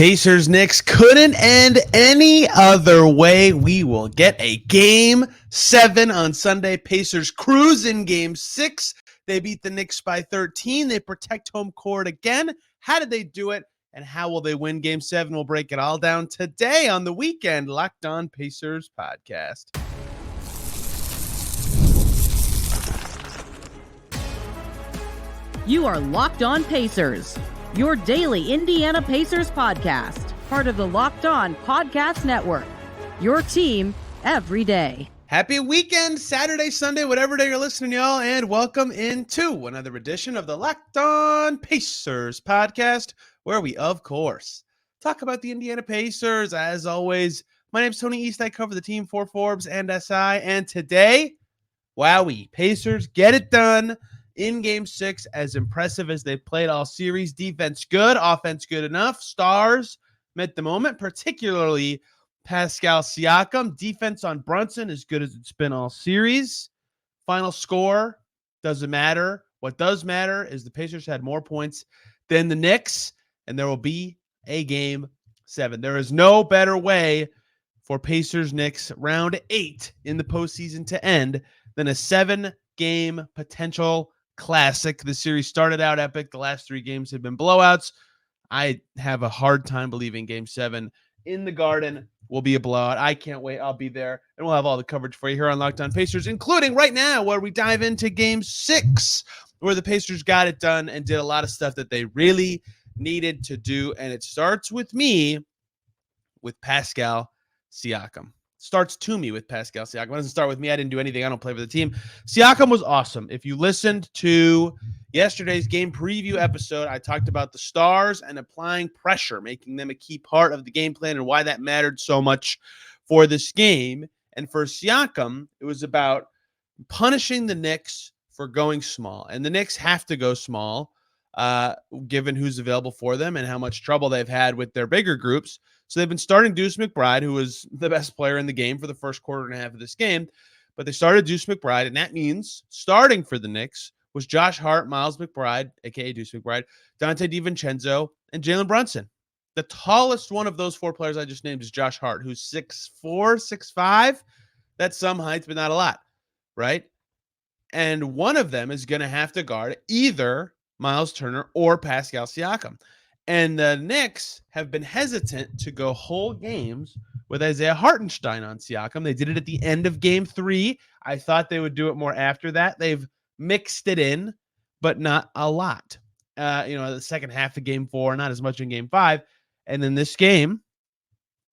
Pacers Knicks couldn't end any other way. We will get a game 7 on Sunday. Pacers cruise in game 6. They beat the Knicks by 13. They protect home court again. How did they do it? And how will they win game 7? We'll break it all down today on the weekend Locked On Pacers podcast. You are Locked On Pacers, your daily Indiana Pacers podcast, part of the Locked On Podcast Network, your team every day. Happy weekend, Saturday, Sunday, whatever day you're listening, y'all, and welcome into another edition of the Locked On Pacers podcast, where we, of course, talk about the Indiana Pacers. As always, my name's Tony East. I cover the team for Forbes and SI, and today, wowie, Pacers get it done in game 6, as impressive as they played all series. Defense good, offense good enough. Stars met the moment, particularly Pascal Siakam. Defense on Brunson as good as it's been all series. Final score doesn't matter. What does matter is the Pacers had more points than the Knicks, and there will be a game 7. There is no better way for Pacers-Knicks round 8 in the postseason to end than a 7-game potential classic. The series started out epic. The last 3 games have been blowouts. I have a hard time believing game 7 in the Garden will be a blowout. I can't wait. I'll be there, and we'll have all the coverage for you here on Locked On Pacers, including right now where we dive into game 6, where the Pacers got it done and did a lot of stuff that they really needed to do. And it starts with Pascal Siakam. Starts to me with Pascal Siakam. It doesn't start with me. I didn't do anything. I don't play for the team. Siakam was awesome. If you listened to yesterday's game preview episode, I talked about the stars and applying pressure, making them a key part of the game plan and why that mattered so much for this game. And for Siakam, it was about punishing the Knicks for going small. And the Knicks have to go small, given who's available for them and how much trouble they've had with their bigger groups. So they've been starting Deuce McBride, who was the best player in the game for the first quarter and a half of this game. But they started Deuce McBride, and that means starting for the Knicks was Josh Hart, Myles McBride, a.k.a. Deuce McBride, Dante DiVincenzo, and Jalen Brunson. The tallest one of those 4 players I just named is Josh Hart, who's 6'4", 6'5". That's some height, but not a lot, right? And one of them is going to have to guard either Myles Turner or Pascal Siakam. And the Knicks have been hesitant to go whole games with Isaiah Hartenstein on Siakam. They did it at the end of game 3. I thought they would do it more after that. They've mixed it in, but not a lot. The second half of game 4, not as much in game 5. And then this game,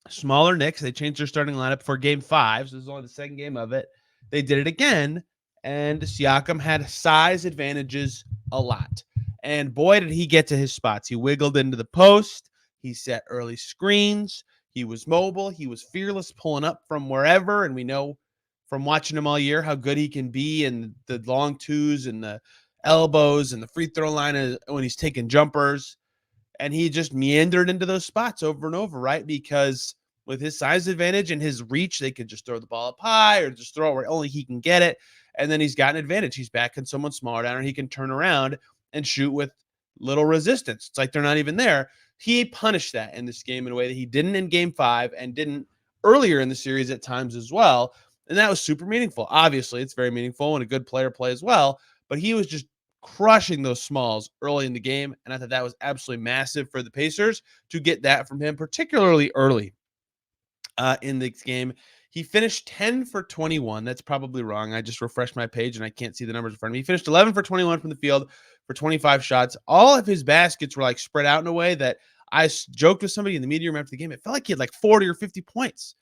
smaller Knicks, they changed their starting lineup for game 5. So this is only the second game of it. They did it again, and Siakam had size advantages a lot. And boy, did he get to his spots. He wiggled into the post. He set early screens. He was mobile. He was fearless, pulling up from wherever. And we know from watching him all year how good he can be in the long twos and the elbows and the free throw line when he's taking jumpers. And he just meandered into those spots over and over, right? Because with his size advantage and his reach, they could just throw the ball up high or just throw it where only he can get it. And then he's got an advantage. He's backing someone smaller down, or he can turn around and shoot with little resistance. It's like they're not even there. He punished that in this game in a way that he didn't in game 5 and didn't earlier in the series at times as well. And that was super meaningful. Obviously, it's very meaningful and a good player play as well. But he was just crushing those smalls early in the game. And I thought that was absolutely massive for the Pacers to get that from him, particularly early in this game. He finished 10 for 21. That's probably wrong. I just refreshed my page and I can't see the numbers in front of me. He finished 11 for 21 from the field for 25 shots. All of his baskets were like spread out in a way that I joked with somebody in the media room after the game. It felt like he had like 40 or 50 points,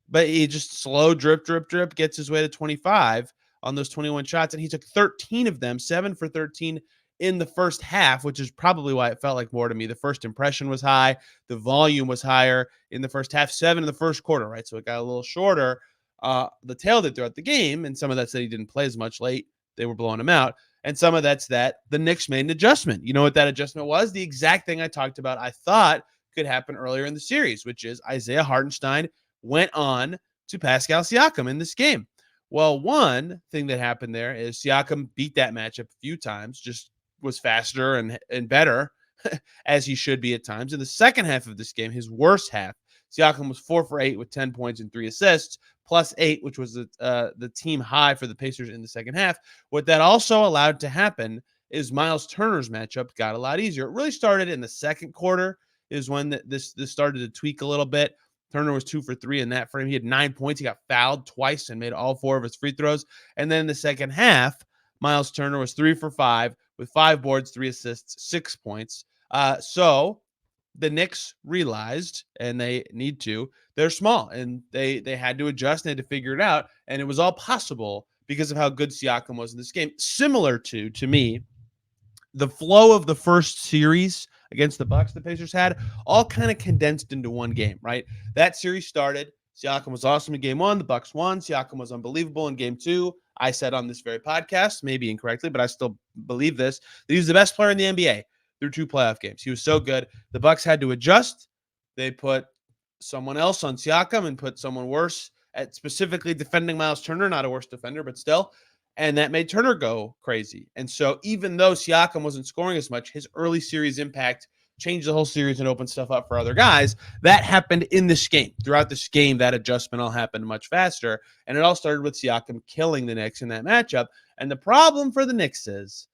but he just slow drip, gets his way to 25 on those 21 shots. And he took 13 of them, 7 for 13 in the first half, which is probably why it felt like more to me. The first impression was high. The volume was higher in the first half, 7 in the first quarter, right? So it got a little shorter. The tail did throughout the game, and some of that's that he didn't play as much late. They were blowing him out. And some of that's that the Knicks made an adjustment. You know what that adjustment was? The exact thing I talked about I thought could happen earlier in the series, which is Isaiah Hartenstein went on to Pascal Siakam in this game. Well, one thing that happened there is Siakam beat that matchup a few times, just was faster and better as he should be at times. In the second half of this game, his worst half, Siakam was 4 for 8 with 10 points and 3 assists, plus 8, which was the team high for the Pacers in the second half. What that also allowed to happen is Myles Turner's matchup got a lot easier. It really started in the second quarter is when this started to tweak a little bit. Turner was 2 for 3 in that frame. He had 9 points. He got fouled twice and made all 4 of his free throws. And then in the second half, Myles Turner was 3 for 5 with 5 boards, 3 assists, 6 points. So the Knicks realized, and they need to, they're small, and they had to adjust and they had to figure it out. And it was all possible because of how good Siakam was in this game. Similar to me, the flow of the first series against the Bucks the Pacers had all kind of condensed into one game, right? That series started. Siakam was awesome in game 1. The Bucks won. Siakam was unbelievable in game 2. I said on this very podcast, maybe incorrectly, but I still believe this, that he was the best player in the NBA through 2 playoff games. He was so good. The Bucks had to adjust. They put someone else on Siakam and put someone worse at specifically defending Myles Turner, not a worse defender, but still. And that made Turner go crazy. And so even though Siakam wasn't scoring as much, his early series impact changed the whole series and opened stuff up for other guys. That happened in this game. Throughout this game, that adjustment all happened much faster. And it all started with Siakam killing the Knicks in that matchup. And the problem for the Knicks is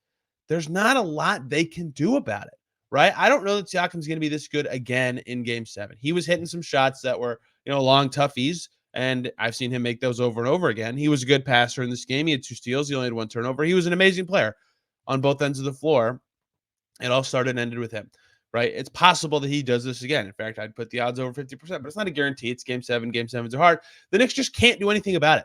there's not a lot they can do about it, right? I don't know that Siakam's going to be this good again in game 7. He was hitting some shots that were, long toughies. And I've seen him make those over and over again. He was a good passer in this game. He had 2 steals. He only had 1 turnover. He was an amazing player on both ends of the floor. It all started and ended with him, right? It's possible that he does this again. In fact, I'd put the odds over 50%, but it's not a guarantee. It's game 7. Game 7s are hard. The Knicks just can't do anything about it,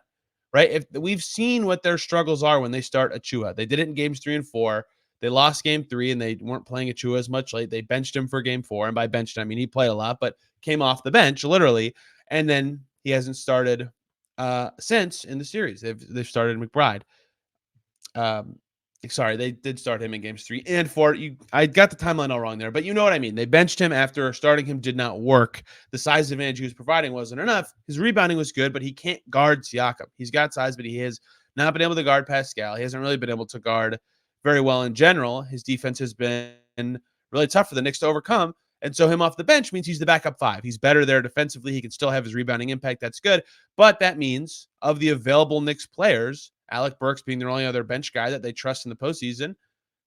right? If we've seen what their struggles are when they start Achua. They did it in games 3 and 4. They lost game 3 and they weren't playing Achua as much late. They benched him for game 4. And by benched, I mean he played a lot, but came off the bench literally. And then he hasn't started since in the series. They've started McBride. Sorry, they did start him in games 3 and 4. I got the timeline all wrong there, but you know what I mean. They benched him after starting him did not work. The size advantage he was providing wasn't enough. His rebounding was good, but he can't guard Siakam. He's got size, but he has not been able to guard Pascal. He hasn't really been able to guard very well in general. His defense has been really tough for the Knicks to overcome. And so him off the bench means he's the backup 5. He's better there defensively. He can still have his rebounding impact. That's good. But that means of the available Knicks players, Alec Burks being their only other bench guy that they trust in the postseason,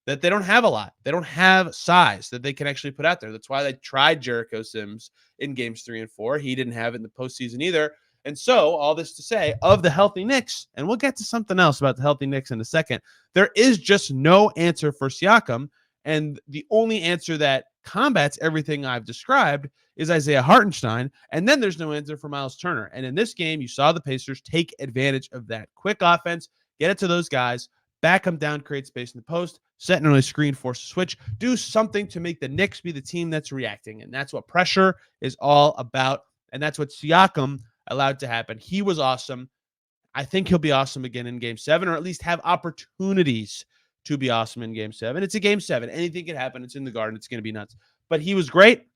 that they don't have a lot. They don't have size that they can actually put out there. That's why they tried Jericho Sims in games 3 and 4. He didn't have it in the postseason either. And so all this to say, of the healthy Knicks, and we'll get to something else about the healthy Knicks in a second, there is just no answer for Siakam. And the only answer that combats everything I've described is Isaiah Hartenstein. And then there's no answer for Myles Turner. And in this game, you saw the Pacers take advantage of that. Quick offense, get it to those guys, back them down, create space in the post, set an early screen, force a switch, do something to make the Knicks be the team that's reacting. And that's what pressure is all about. And that's what Siakam allowed to happen. He was awesome. I think he'll be awesome again in game 7, or at least have opportunities to be awesome in game 7. It's a game 7. Anything can happen. It's in the Garden. It's going to be nuts. But he was great.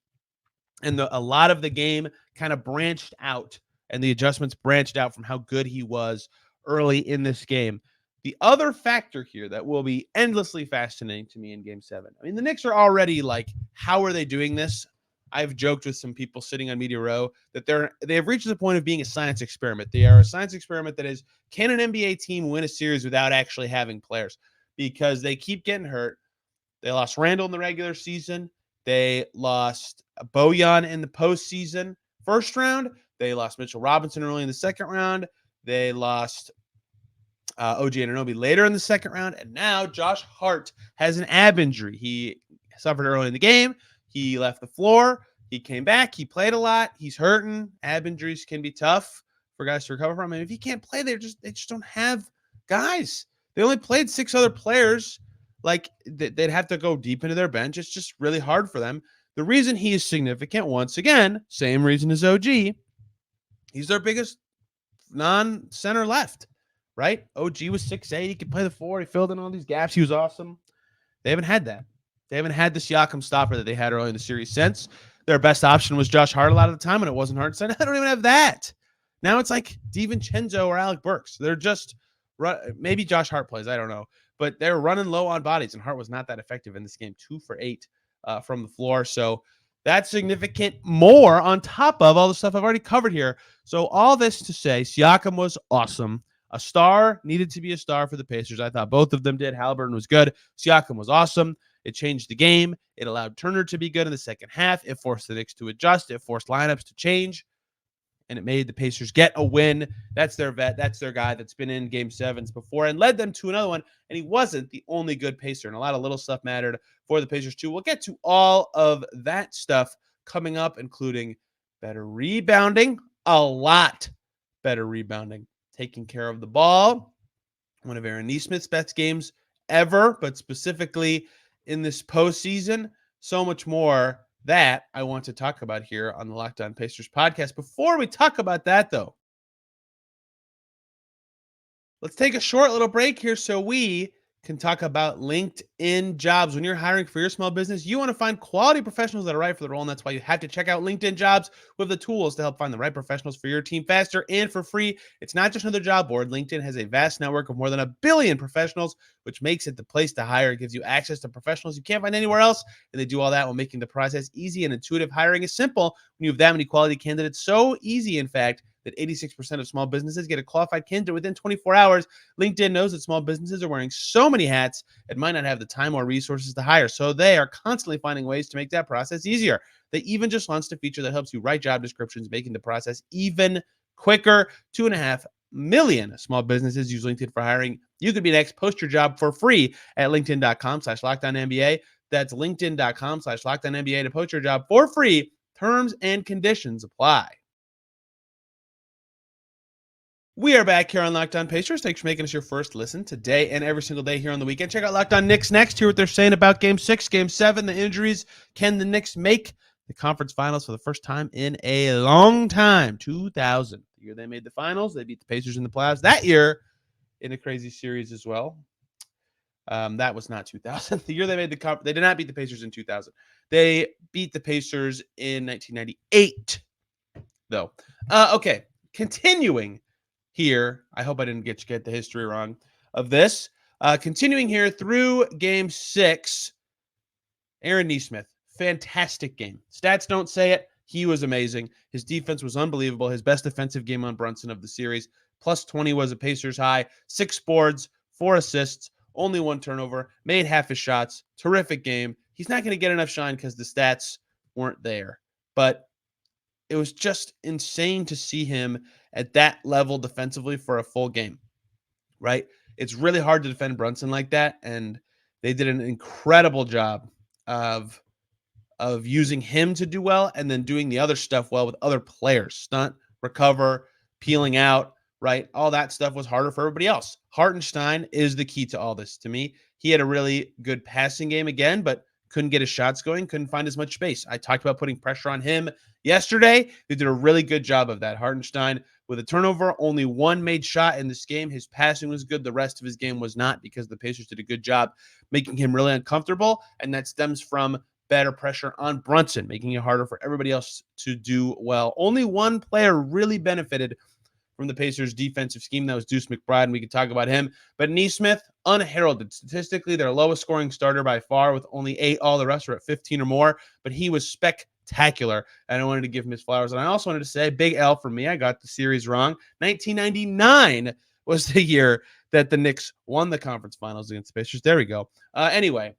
And a lot of the game kind of branched out, and the adjustments branched out from how good he was early in this game. The other factor here that will be endlessly fascinating to me in game 7. I mean, the Knicks are already like, how are they doing this? I've joked with some people sitting on Media Row that they have reached the point of being a science experiment. They are a science experiment that is, can an NBA team win a series without actually having players? Because they keep getting hurt. They lost Randall in the regular season. They lost Bojan in the postseason first round. They lost Mitchell Robinson early in the second round. They lost OG Anunoby later in the second round. And now Josh Hart has an ab injury. He suffered early in the game. He left the floor. He came back. He played a lot. He's hurting. Ab injuries can be tough for guys to recover from. And if he can't play, they just don't have guys. They only played 6 other players. Like, they'd have to go deep into their bench. It's just really hard for them. The reason he is significant, once again, same reason as OG, he's their biggest non-center left, right? OG was 6'8". He could play the 4. He filled in all these gaps. He was awesome. They haven't had that. They haven't had the Siakam stopper that they had early in the series since. Their best option was Josh Hart a lot of the time, and it wasn't Hartenstein. I don't even have that. Now it's like DiVincenzo or Alec Burks. They're just maybe Josh Hart plays. I don't know. But they're running low on bodies, and Hart was not that effective in this game. 2 for 8 from the floor. So that's significant more on top of all the stuff I've already covered here. So all this to say, Siakam was awesome. A star needed to be a star for the Pacers. I thought both of them did. Haliburton was good. Siakam was awesome. It changed the game. It allowed Turner to be good in the second half. It forced the Knicks to adjust. It forced lineups to change. And it made the Pacers get a win. That's their vet. That's their guy that's been in Game 7s before and led them to another one. And he wasn't the only good Pacer. And a lot of little stuff mattered for the Pacers too. We'll get to all of that stuff coming up, including better rebounding, a lot better rebounding, taking care of the ball. One of Aaron Nesmith's best games ever, but specifically in this postseason. So much more that I want to talk about here on the Locked On Pacers podcast. Before we talk about that, though, let's take a short little break here so we can talk about LinkedIn Jobs. When you're hiring for your small business, you want to find quality professionals that are right for the role, and that's why you have to check out LinkedIn Jobs with the tools to help find the right professionals for your team faster and for free. It's not just another job board. LinkedIn has a vast network of more than 1 billion professionals, which makes it the place to hire. It gives you access to professionals you can't find anywhere else, and they do all that while making the process easy and intuitive. Hiring is simple when you have that many quality candidates. So easy, in fact, that 86% of small businesses get a qualified candidate within 24 hours. LinkedIn knows that small businesses are wearing so many hats and might not have the time or resources to hire. So they are constantly finding ways to make that process easier. They even just launched a feature that helps you write job descriptions, making the process even quicker. 2.5 million small businesses use LinkedIn for hiring. You could be next. Post your job for free at linkedin.com/LockedOnNBA. That's linkedin.com/LockedOnNBA to post your job for free. Terms and conditions apply. We are back here on Locked On Pacers. Thanks for making us your first listen today and every single day here on the weekend. Check out Locked On Knicks next. Hear what they're saying about Game 6, Game 7, the injuries. Can the Knicks make the conference finals for the first time in a long time? 2000. The year they made the finals. They beat the Pacers in the playoffs. That year in a crazy series as well. That was not 2000. The year they made the conference. They did not beat the Pacers in 2000. They beat the Pacers in 1998, though. Okay, continuing here. I hope I didn't get the history wrong of this. Continuing here through Game 6, Aaron Nesmith, fantastic game. Stats don't say it. He was amazing. His defense was unbelievable. His best defensive game on Brunson of the series. Plus 20 was a Pacers high. 6 boards, 4 assists, only 1 turnover. Made half his shots. Terrific game. He's not going to get enough shine because the stats weren't there. But it was just insane to see him at that level defensively for a full game, right? It's really hard to defend Brunson like that, and they did an incredible job of using him to do well and then doing the other stuff well with other players. Stunt, recover, peeling out, right? All that stuff was harder for everybody else. Hartenstein is the key to all this to me. He had a really good passing game again, but couldn't get his shots going, couldn't find as much space. I talked about putting pressure on him yesterday. They did a really good job of that. Hartenstein with a turnover, only 1 made shot in this game. His passing was good. The rest of his game was not because the Pacers did a good job making him really uncomfortable, and that stems from better pressure on Brunson, making it harder for everybody else to do well. Only one player really benefited from the Pacers' defensive scheme. That was Deuce McBride, and we could talk about him. But Nesmith, unheralded. Statistically, their lowest scoring starter by far with only 8. All the rest were at 15 or more, but he was spectacular, and I wanted to give him his flowers. And I also wanted to say, big L for me. I got the series wrong. 1999 was the year that the Knicks won the conference finals against the Pacers. There we go. Anyway,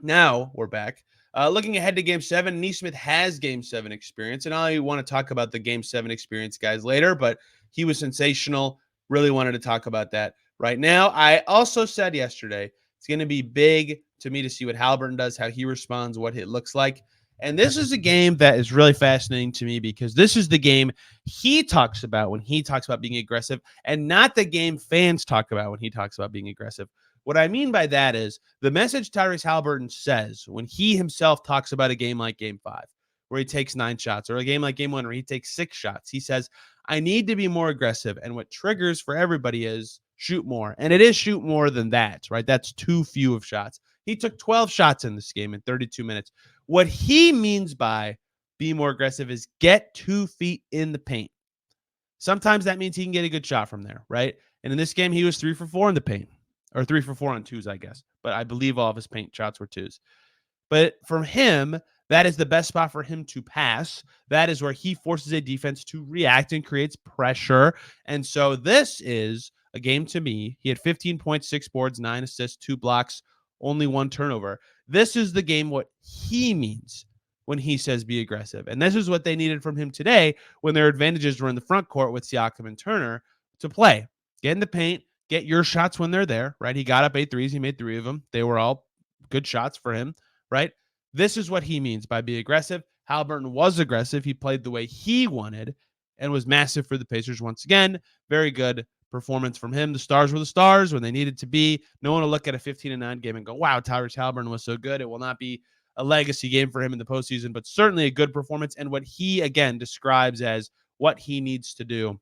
now we're back. Looking ahead to Game 7, Nesmith has Game 7 experience, and I want to talk about the Game 7 experience guys later, but he was sensational. Really wanted to talk about that right now. I also said yesterday, it's going to be big to me to see what Haliburton does, how he responds, what it looks like. And this is a game that is really fascinating to me because this is the game he talks about when he talks about being aggressive and not the game fans talk about when he talks about being aggressive. What I mean by that is the message Tyrese Haliburton says when he himself talks about a game like Game 5, where he takes 9 shots, or a game like Game 1 where he takes 6 shots. He says, I need to be more aggressive. And what triggers for everybody is shoot more. And it is shoot more than that, right? That's too few of shots. He took 12 shots in this game in 32 minutes. What he means by be more aggressive is get 2 feet in the paint. Sometimes that means he can get a good shot from there, right? And in this game, he was 3 for 4 in the paint, or 3 for 4 on 2s, I guess. But I believe all of his paint shots were 2s. But from him, that is the best spot for him to pass. That is where he forces a defense to react and creates pressure. And so this is a game to me. He had 15.6 boards, 9 assists, 2 blocks, only 1 turnover. This is the game what he means when he says be aggressive. And this is what they needed from him today when their advantages were in the front court with Siakam and Turner to play. Get in the paint, get your shots when they're there, right? He got up 8 threes. He made 3 of them. They were all good shots for him, right? This is what he means by be aggressive. Haliburton was aggressive. He played the way he wanted and was massive for the Pacers once again. Very good performance from him. The stars were the stars when they needed to be. No one will look at a 15-9 game and go, wow, Tyrese Haliburton was so good. It will not be a legacy game for him in the postseason, but certainly a good performance and what he, again, describes as what he needs to do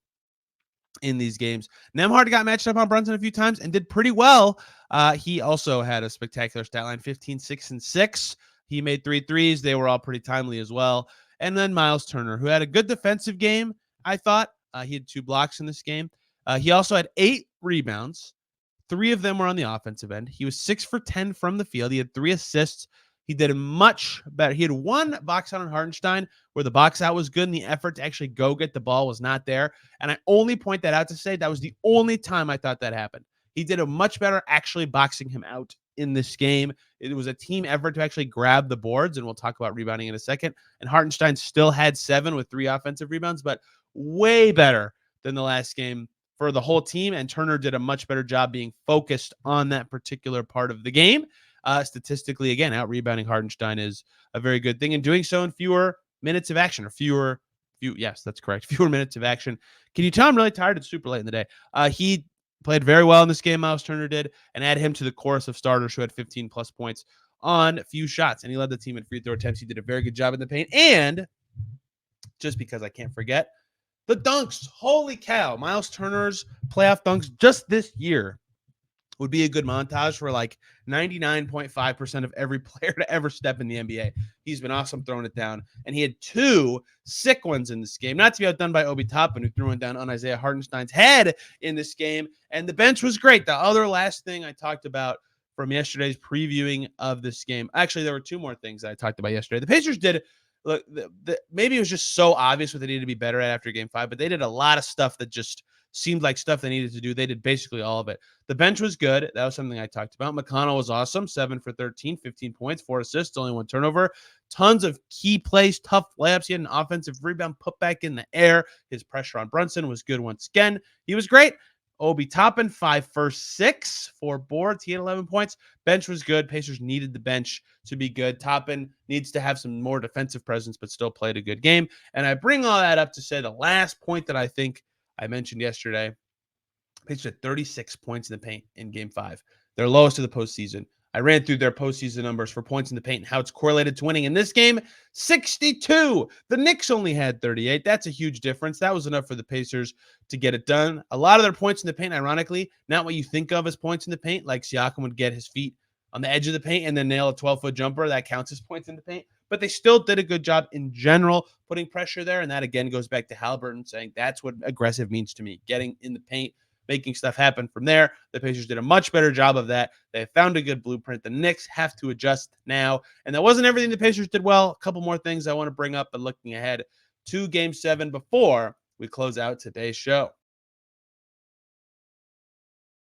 in these games. Nembhard got matched up on Brunson a few times and did pretty well. He also had a spectacular stat line, 15, 6, and 6. He made 3 threes. They were all pretty timely as well. And then Myles Turner, who had a good defensive game, I thought. He had 2 blocks in this game. He also had 8 rebounds. 3 of them were on the offensive end. He was 6 for 10 from the field. He had 3 assists. He did much better. He had 1 box out on Hartenstein where the box out was good and the effort to actually go get the ball was not there. And I only point that out to say that was the only time I thought that happened. He did a much better actually boxing him out in this game. It was a team effort to actually grab the boards, and we'll talk about rebounding in a second. And Hartenstein still had 7 with 3 offensive rebounds, but way better than the last game for the whole team. And Turner did a much better job being focused on that particular part of the game. Statistically, again, out-rebounding Hartenstein is a very good thing, and doing so in fewer minutes of action, or yes, that's correct, fewer minutes of action. Can you tell I'm really tired? It's super late in the day. He played very well in this game, Myles Turner did, and add him to the chorus of starters who had 15-plus points on few shots, and he led the team in free throw attempts. He did a very good job in the paint, and just because I can't forget, the dunks. Holy cow, Myles Turner's playoff dunks just this year would be a good montage for like 99.5% of every player to ever step in the NBA. He's been awesome throwing it down. And he had 2 sick ones in this game. Not to be outdone by Obi Toppin, who threw one down on Isaiah Hartenstein's head in this game. And the bench was great. The other last thing I talked about from yesterday's previewing of this game. Actually, there were 2 more things that I talked about yesterday. The Pacers did, look, maybe it was just so obvious what they needed to be better at after game 5, but they did a lot of stuff that just seemed like stuff they needed to do. They did basically all of it. The bench was good. That was something I talked about. McConnell was awesome. 7 for 13, 15 points, 4 assists, only 1 turnover. Tons of key plays, tough layups. He had an offensive rebound put back in the air. His pressure on Brunson was good once again. He was great. Obi Toppin, 5 for 6, 4 boards. He had 11 points. Bench was good. Pacers needed the bench to be good. Toppin needs to have some more defensive presence, but still played a good game. And I bring all that up to say the last point that I think I mentioned yesterday, Pacers had 36 points in the paint in game 5. Their lowest of the postseason. I ran through their postseason numbers for points in the paint and how it's correlated to winning. In this game, 62. The Knicks only had 38. That's a huge difference. That was enough for the Pacers to get it done. A lot of their points in the paint, ironically, not what you think of as points in the paint, like Siakam would get his feet on the edge of the paint and then nail a 12-foot jumper. That counts as points in the paint. But they still did a good job in general putting pressure there. And that, again, goes back to Haliburton saying that's what aggressive means to me, getting in the paint, making stuff happen from there. The Pacers did a much better job of that. They found a good blueprint. The Knicks have to adjust now. And that wasn't everything the Pacers did well. A couple more things I want to bring up, but looking ahead to Game 7 before we close out today's show.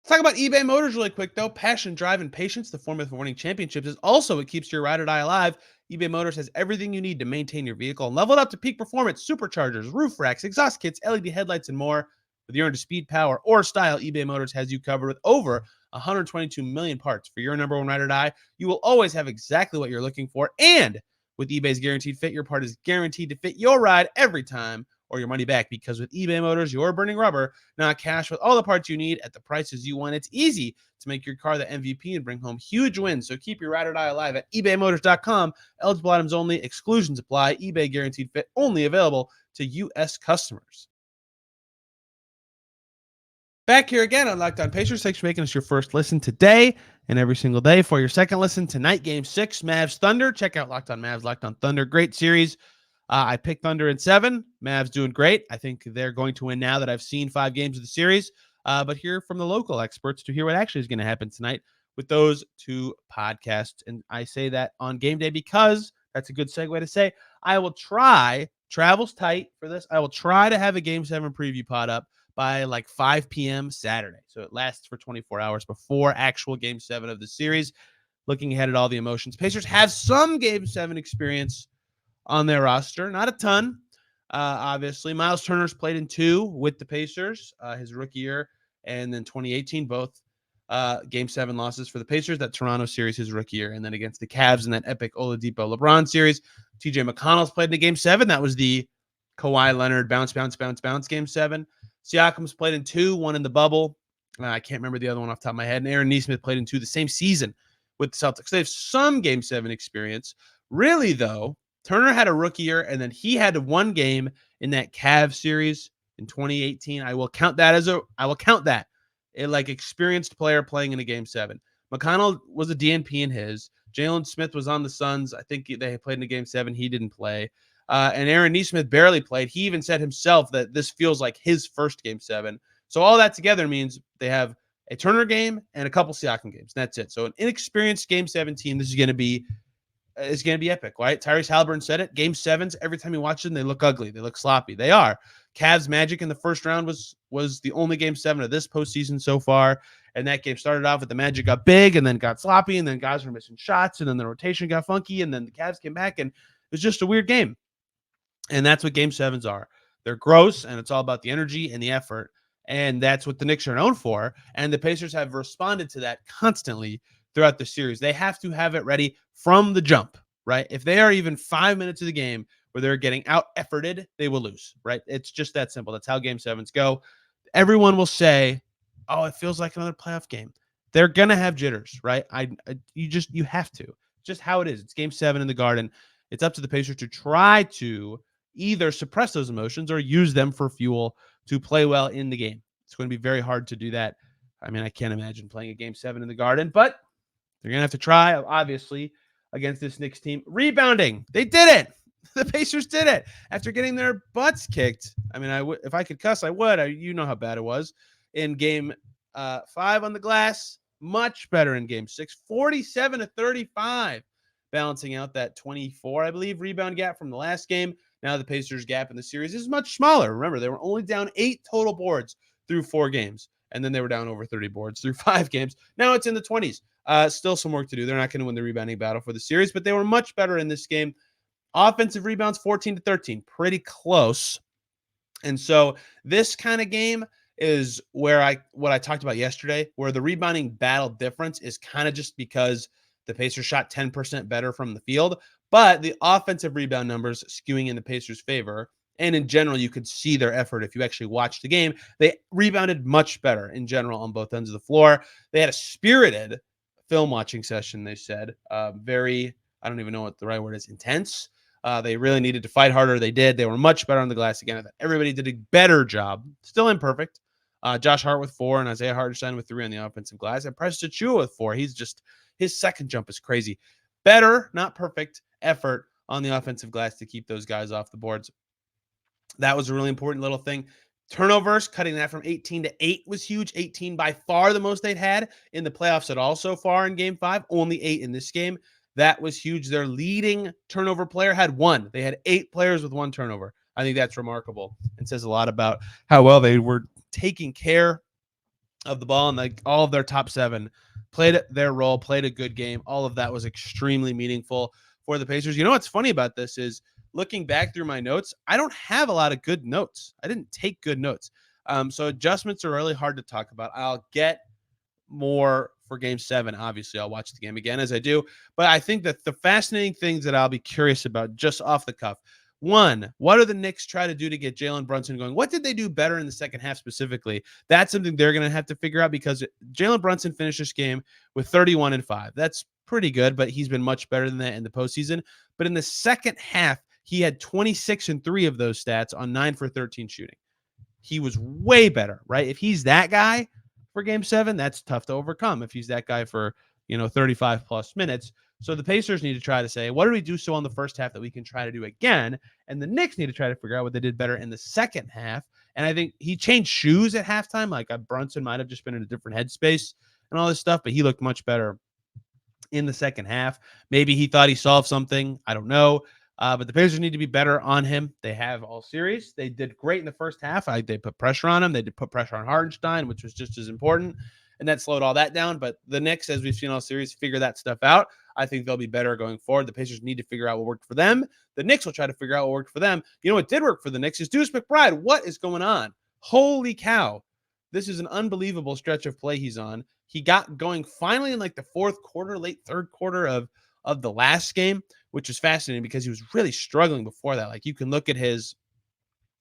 Let's talk about eBay Motors really quick, though. Passion, drive, and patience, the formula for winning championships, is also what keeps your ride or die alive. eBay Motors has everything you need to maintain your vehicle and level it up to peak performance: superchargers, roof racks, exhaust kits, LED headlights, and more. Whether you're into speed, power, or style, eBay Motors has you covered with over 122 million parts. For your number one ride or die, you will always have exactly what you're looking for. And with eBay's Guaranteed Fit, your part is guaranteed to fit your ride every time, or your money back. Because with eBay Motors, you're burning rubber, not cash, with all the parts you need at the prices you want. It's easy to make your car the MVP and bring home huge wins. So keep your ride or die alive at ebaymotors.com. Eligible items only. Exclusions apply. eBay Guaranteed Fit only available to U.S. customers. Back here again on Locked On Pacers. Thanks for making us your first listen today and every single day. For your second listen tonight, Game 6, Mavs Thunder. Check out Locked On Mavs, Locked On Thunder. Great series. I picked Thunder in 7. Mavs doing great. I think they're going to win now that I've seen 5 games of the series. But hear from the local experts to hear what actually is going to happen tonight with those two podcasts. And I say that on game day because that's a good segue to say I will try, travel's tight for this, I will try to have a Game 7 preview pod up by like 5 p.m. Saturday. So it lasts for 24 hours before actual Game 7 of the series. Looking ahead at all the emotions. Pacers have some Game 7 experience on their roster. Not a ton, obviously. Myles Turner's played in 2 with the Pacers, his rookie year, and then 2018, both Game 7 losses for the Pacers. That Toronto series, his rookie year, and then against the Cavs in that epic Oladipo LeBron series. TJ McConnell's played in a Game 7. That was the Kawhi Leonard bounce Game 7. Siakam's played in 2, one in the bubble. I can't remember the other one off the top of my head. And Aaron Nesmith played in 2 the same season with the Celtics. They have some Game 7 experience. Really, though, Turner had a rookie year, and then he had 1 game in that Cavs series in 2018. I will count that a like experienced player playing in a Game 7. McConnell was a DNP in his. Jalen Smith was on the Suns. I think they played in a Game 7. He didn't play. And Aaron Nesmith barely played. He even said himself that this feels like his first Game 7. So all that together means they have a Turner game and a couple Siakam games. That's it. So an inexperienced Game 7 team. This is going to be epic, right? Tyrese Haliburton said it. Game 7s, every time you watch them, they look ugly. They look sloppy. They are. Cavs Magic in the first round was the only Game 7 of this postseason so far. And that game started off with the Magic got big and then got sloppy, and then guys were missing shots, and then the rotation got funky, and then the Cavs came back, and it was just a weird game. And that's what Game 7s are. They're gross, and it's all about the energy and the effort. And that's what the Knicks are known for. And the Pacers have responded to that constantly throughout the series. They have to have it ready from the jump, right? If they are even 5 minutes of the game where they're getting out-efforted, they will lose, right? It's just that simple. That's how Game 7s go. Everyone will say, oh, it feels like another playoff game. They're going to have jitters, right? You have to. Just how it is. It's Game 7 in the Garden. It's up to the Pacers to try to either suppress those emotions or use them for fuel to play well in the game. It's going to be very hard to do that. I mean, I can't imagine playing a Game 7 in the Garden, but they're going to have to try, obviously, against this Knicks team. Rebounding. They did it. The Pacers did it after getting their butts kicked. I mean, if I could cuss, I would. You know how bad it was in Game 5 on the glass. Much better in Game 6, 47-35, balancing out that 24, I believe, rebound gap from the last game. Now the Pacers' gap in the series is much smaller. Remember, they were only down 8 total boards through 4 games, and then they were down over 30 boards through 5 games. Now it's in the 20s. Still some work to do. They're not going to win the rebounding battle for the series, but they were much better in this game. Offensive rebounds, 14-13, pretty close. And so this kind of game is where what I talked about yesterday, where the rebounding battle difference is kind of just because the Pacers shot 10% better from the field, but the offensive rebound numbers skewing in the Pacers' favor. And in general, you could see their effort if you actually watched the game. They rebounded much better in general on both ends of the floor. They had a spirited film watching session, they said. Very, I don't even know what the right word is, intense. They really needed to fight harder. They did. They were much better on the glass again. I thought everybody did a better job. Still imperfect. Josh Hart with 4 and Isaiah Hartenstein with 3 on the offensive glass. And Precious Achiuwa with 4. His second jump is crazy. Better, not perfect, effort on the offensive glass to keep those guys off the boards. That was a really important little thing. Turnovers, cutting that from 18 to 8 was huge. 18 by far the most they'd had in the playoffs at all so far in Game 5. Only 8 in this game. That was huge. Their leading turnover player had 1. They had 8 players with 1 turnover. I think that's remarkable and says a lot about how well they were taking care of the ball, and like all of their top 7 played their role, played a good game. All of that was extremely meaningful for the Pacers. You know what's funny about this is looking back through my notes, I don't have a lot of good notes. I didn't take good notes. So adjustments are really hard to talk about. I'll get more for Game 7. Obviously, I'll watch the game again as I do. But I think that the fascinating things that I'll be curious about just off the cuff. 1, what do the Knicks try to do to get Jalen Brunson going? What did they do better in the second half specifically? That's something they're going to have to figure out because Jalen Brunson finished this game with 31-5. That's pretty good, but he's been much better than that in the postseason. But in the second half, he had 26-3 of those stats on 9 for 13 shooting. He was way better, right? If he's that guy for Game 7, that's tough to overcome. If he's that guy for, 35 plus minutes. So the Pacers need to try to say, what did we do so on the first half that we can try to do again? And the Knicks need to try to figure out what they did better in the second half. And I think he changed shoes at halftime. Like Brunson might have just been in a different headspace. and all this stuff, but he looked much better in the second half. Maybe he thought he solved something. I don't know. But the Pacers need to be better on him. They have all series. They did great in the first half. They put pressure on him. They did put pressure on Hartenstein, which was just as important. And that slowed all that down. But the Knicks, as we've seen all series, figure that stuff out. I think they'll be better going forward. The Pacers need to figure out what worked for them. The Knicks will try to figure out what worked for them. You know what did work for the Knicks is Deuce McBride. What is going on? Holy cow. This is an unbelievable stretch of play he's on. He got going finally in like the fourth quarter, late third quarter of the last game, which is fascinating because he was really struggling before that. Like you can look at his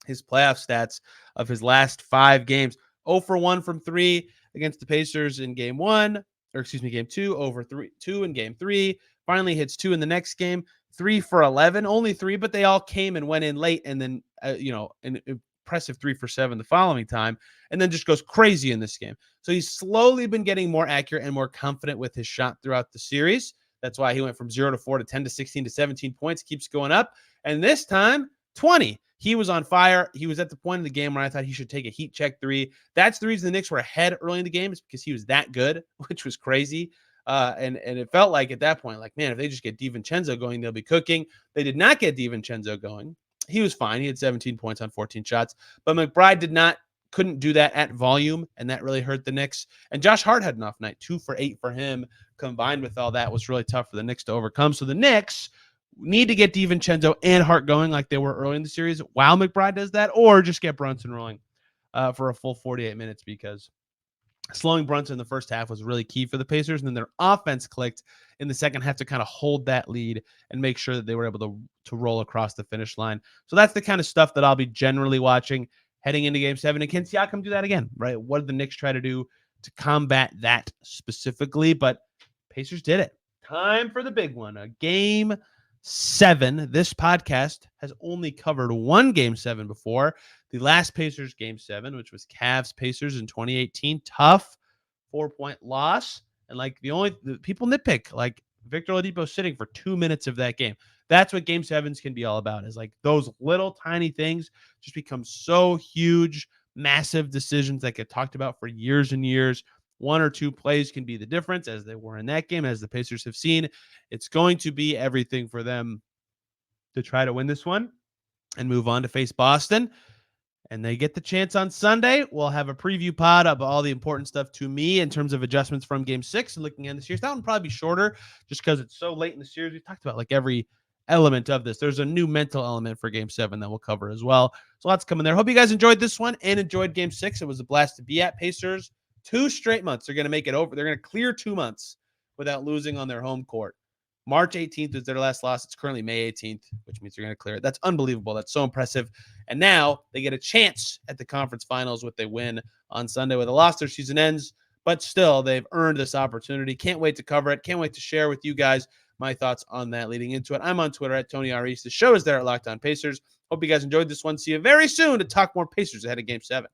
playoff stats of his last 5 games. 0 for 1 from 3 against the Pacers in game 1, or excuse me, game 2, over 2 in game 3. Finally hits 2 in the next game. 3 for 11, only 3, but they all came and went in late, and then an impressive 3 for 7 the following time, and then just goes crazy in this game. So he's slowly been getting more accurate and more confident with his shot throughout the series. That's why he went from 0 to 4 to 10 to 16 to 17 points, keeps going up. And this time, 20. He was on fire. He was at the point in the game where I thought he should take a heat check 3. That's the reason the Knicks were ahead early in the game, is because he was that good, which was crazy. And it felt like at that point, like, man, if they just get DiVincenzo going, they'll be cooking. They did not get DiVincenzo going. He was fine. He had 17 points on 14 shots. But McBride couldn't do that at volume, and that really hurt the Knicks. And Josh Hart had an off night. 2 for 8 for him. Combined with all that was really tough for the Knicks to overcome. So the Knicks need to get DiVincenzo and Hart going like they were early in the series while McBride does that, or just get Brunson rolling for a full 48 minutes, because slowing Brunson in the first half was really key for the Pacers, and then their offense clicked in the second half to kind of hold that lead and make sure that they were able to roll across the finish line. So that's the kind of stuff that I'll be generally watching heading into Game 7. And can Siakam do that again, right? What did the Knicks try to do to combat that specifically? But Pacers did it. Time for the big one, a Game 7. This podcast has only covered one Game 7 before. The last Pacers Game 7, which was Cavs Pacers in 2018. Tough 4-point loss. And like the people nitpick, like Victor Oladipo sitting for 2 minutes of that game. That's what Game 7s can be all about, is like those little tiny things just become so huge, massive decisions that get talked about for years and years. 1 or 2 plays can be the difference, as they were in that game, as the Pacers have seen. It's going to be everything for them to try to win this one and move on to face Boston. And they get the chance on Sunday. We'll have a preview pod of all the important stuff to me in terms of adjustments from Game 6 and looking at the series. That one will probably be shorter just because it's so late in the series. We talked about like every element of this. There's a new mental element for Game 7 that we'll cover as well. So lots coming there. Hope you guys enjoyed this one and enjoyed Game 6. It was a blast to be at. Pacers, 2 straight months. They're going to make it over. They're going to clear 2 months without losing on their home court. March 18th was their last loss. It's currently May 18th, which means they're going to clear it. That's unbelievable. That's so impressive. And now they get a chance at the conference finals if they win on Sunday. With a loss, their season ends. But still, they've earned this opportunity. Can't wait to cover it. Can't wait to share with you guys my thoughts on that leading into it. I'm on Twitter at Tony R. East. The show is there at Locked On Pacers. Hope you guys enjoyed this one. See you very soon to talk more Pacers ahead of Game 7.